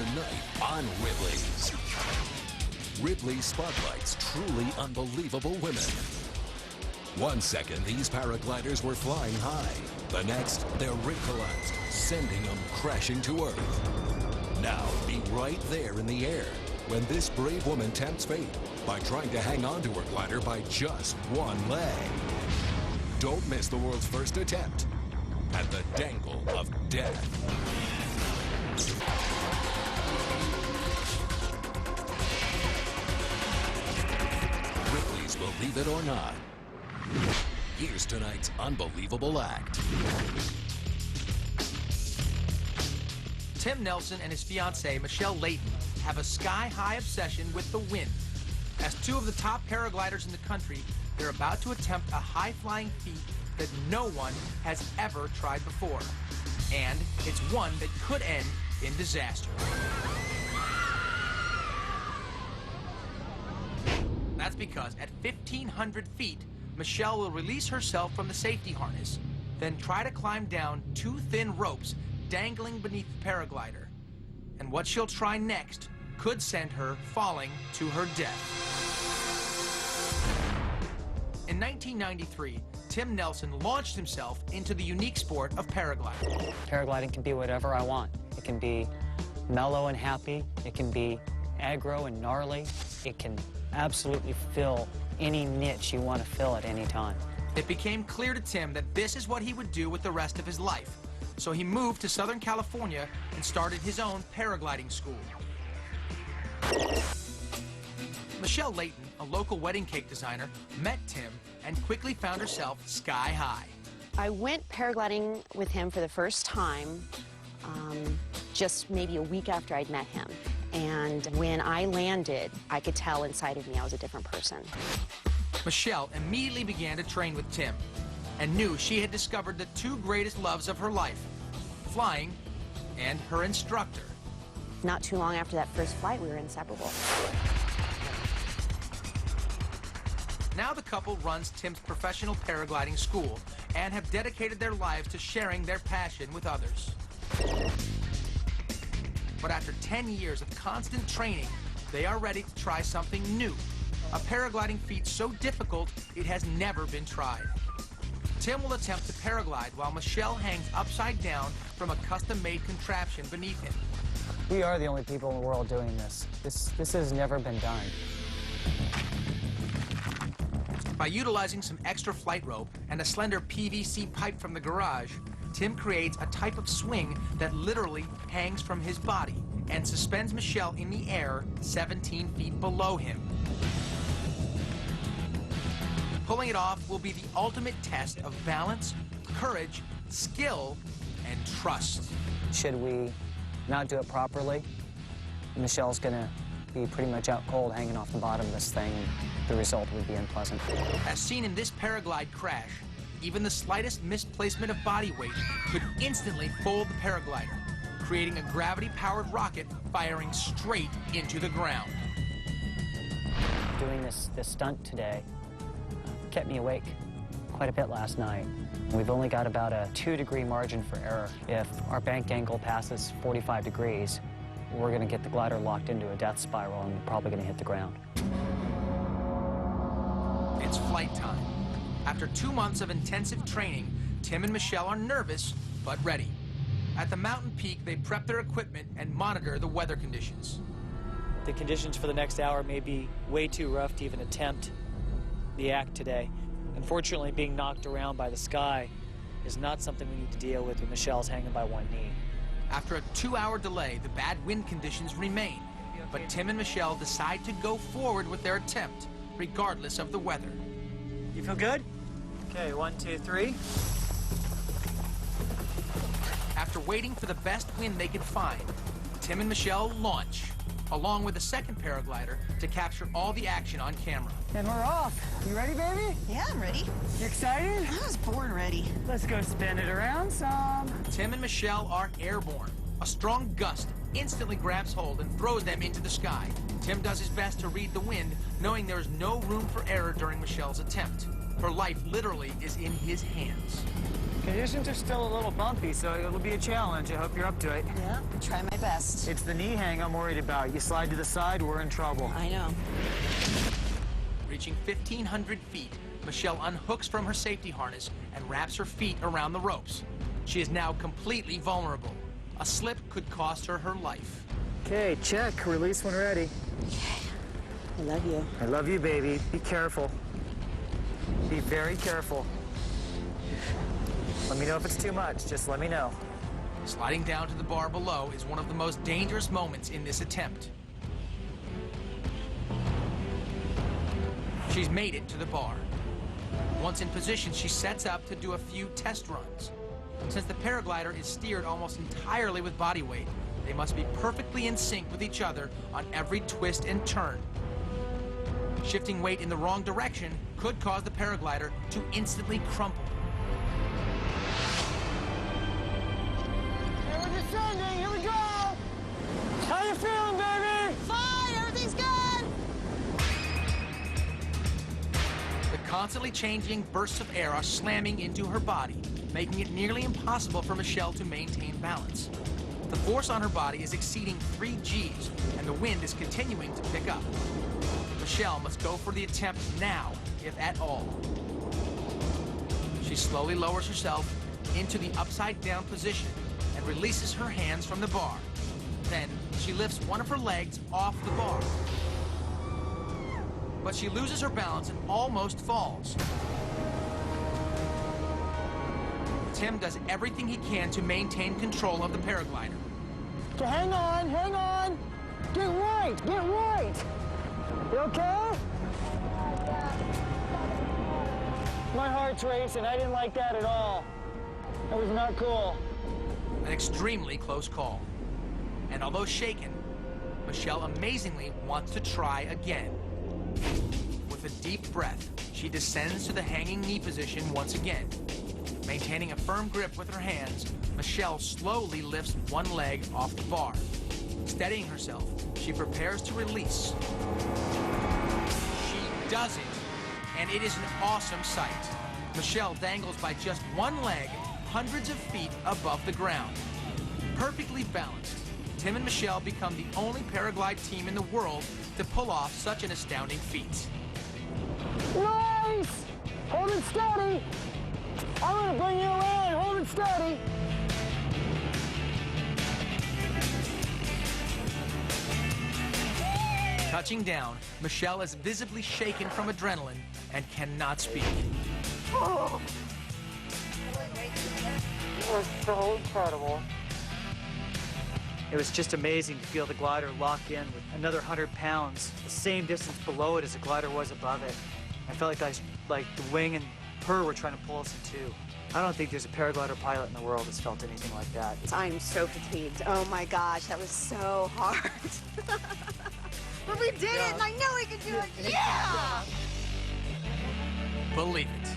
tonight on Ripley's. Ripley spotlights truly unbelievable women. 1 second, these paragliders were flying high. The next, their rig collapsed, sending them crashing to Earth. Now, be right there in the air when this brave woman tempts fate by trying to hang on to her glider by just one leg. Don't miss the world's first attempt at the dangle of death. Ripley's Believe It or Not. Here's tonight's unbelievable act. Tim Nelson and his fiancée, Michelle Layton, have a sky-high obsession with the wind. As two of the top paragliders in the country, they're about to attempt a high-flying feat that no one has ever tried before. And it's one that could end in disaster. That's because at 1,500 feet, Michelle will release herself from the safety harness, then try to climb down two thin ropes dangling beneath the paraglider. And what she'll try next could send her falling to her death. In 1993, Tim Nelson launched himself into the unique sport of paragliding. Paragliding can be whatever I want. It can be mellow and happy. It can be aggro and gnarly. It can absolutely fill any niche you want to fill at any time. It became clear to Tim that this is what he would do with the rest of his life. So he moved to Southern California and started his own paragliding school. Michelle Layton, a local wedding cake designer, met Tim and quickly found herself sky high. I went paragliding with him for the first time just maybe a week after I'd met him. And when I landed, I could tell inside of me I was a different person. Michelle immediately began to train with Tim and knew she had discovered the two greatest loves of her life, flying and her instructor. Not too long after that first flight, we were inseparable. Now the couple runs Tim's professional paragliding school and have dedicated their lives to sharing their passion with others. But after 10 years of constant training, they are ready to try something new, a paragliding feat so difficult it has never been tried. Tim will attempt to paraglide while Michelle hangs upside down from a custom-made contraption beneath him. We are the only people in the world doing this. This has never been done. By utilizing some extra flight rope and a slender PVC pipe from the garage, Tim creates a type of swing that literally hangs from his body and suspends Michelle in the air 17 feet below him. Pulling it off will be the ultimate test of balance, courage, skill, and trust. Should we not do it properly, Michelle's gonna be pretty much out cold hanging off the bottom of this thing, and the result would be unpleasant. As seen in this paraglide crash, even the slightest misplacement of body weight could instantly fold the paraglider, creating a gravity-powered rocket firing straight into the ground. Doing this stunt today kept me awake quite a bit last night. We've only got about a 2-degree margin for error. If our bank angle passes 45 degrees, we're going to get the glider locked into a death spiral and we're probably going to hit the ground. It's flight time. After 2 months of intensive training, Tim and Michelle are nervous but ready. At the mountain peak, they prep their equipment and monitor the weather conditions. The conditions for the next hour may be way too rough to even attempt the act today. Unfortunately, being knocked around by the sky is not something we need to deal with when Michelle's hanging by one knee. After a 2-hour delay, the bad wind conditions remain, but Tim and Michelle decide to go forward with their attempt, regardless of the weather. You feel good? Okay, 1, 2, 3. After waiting for the best wind they could find, Tim and Michelle launch, along with a second paraglider to capture all the action on camera. And we're off. You ready, baby? Yeah, I'm ready. You excited? I was born ready. Let's go spin it around some. Tim and Michelle are airborne. A strong gust instantly grabs hold and throws them into the sky. Tim does his best to read the wind, knowing there is no room for error during Michelle's attempt. Her life literally is in his hands. Conditions are still a little bumpy, so it'll be a challenge. I hope you're up to it. Yeah, try my best. It's the knee hang I'm worried about. You slide to the side, we're in trouble. I know. Reaching 1,500 feet, Michelle unhooks from her safety harness and wraps her feet around the ropes. She is now completely vulnerable. A slip could cost her her life. Okay, check. Release when ready. I love you. I love you, baby. Be careful. Be very careful. Let me know if it's too much. Just let me know. Sliding down to the bar below is one of the most dangerous moments in this attempt. She's made it to the bar. Once in position, she sets up to do a few test runs. Since the paraglider is steered almost entirely with body weight, they must be perfectly in sync with each other on every twist and turn. Shifting weight in the wrong direction could cause the paraglider to instantly crumple. Hey, we're descending. Here we go. How you feeling, baby? Fine, everything's good. The constantly changing bursts of air are slamming into her body, making it nearly impossible for Michelle to maintain balance. The force on her body is exceeding 3 Gs, and the wind is continuing to pick up. Michelle must go for the attempt now, if at all. She slowly lowers herself into the upside-down position and releases her hands from the bar. Then, she lifts one of her legs off the bar. But she loses her balance and almost falls. Tim does everything he can to maintain control of the paraglider. Okay, hang on, hang on. Get right, get right. You okay? My heart's racing. I didn't like that at all. That was not cool. An extremely close call. And although shaken, Michelle amazingly wants to try again. With a deep breath, she descends to the hanging knee position once again. Maintaining a firm grip with her hands, Michelle slowly lifts one leg off the bar. Steadying herself, she prepares to release. She does it, and it is an awesome sight. Michelle dangles by just one leg, hundreds of feet above the ground. Perfectly balanced, Tim and Michelle become the only paraglide team in the world to pull off such an astounding feat. Nice! Hold it steady. I'm gonna bring you around. Hold it steady. Touching down, Michelle is visibly shaken from adrenaline and cannot speak. Oh. It was so incredible. It was just amazing to feel the glider lock in with another 100 pounds, the same distance below it as the glider was above it. I felt like the wing and her were trying to pull us in two. I don't think there's a paraglider pilot in the world that's felt anything like that. I'm so fatigued. Oh my gosh, that was so hard. But we did it, and I know we could do it. Yeah! Believe it.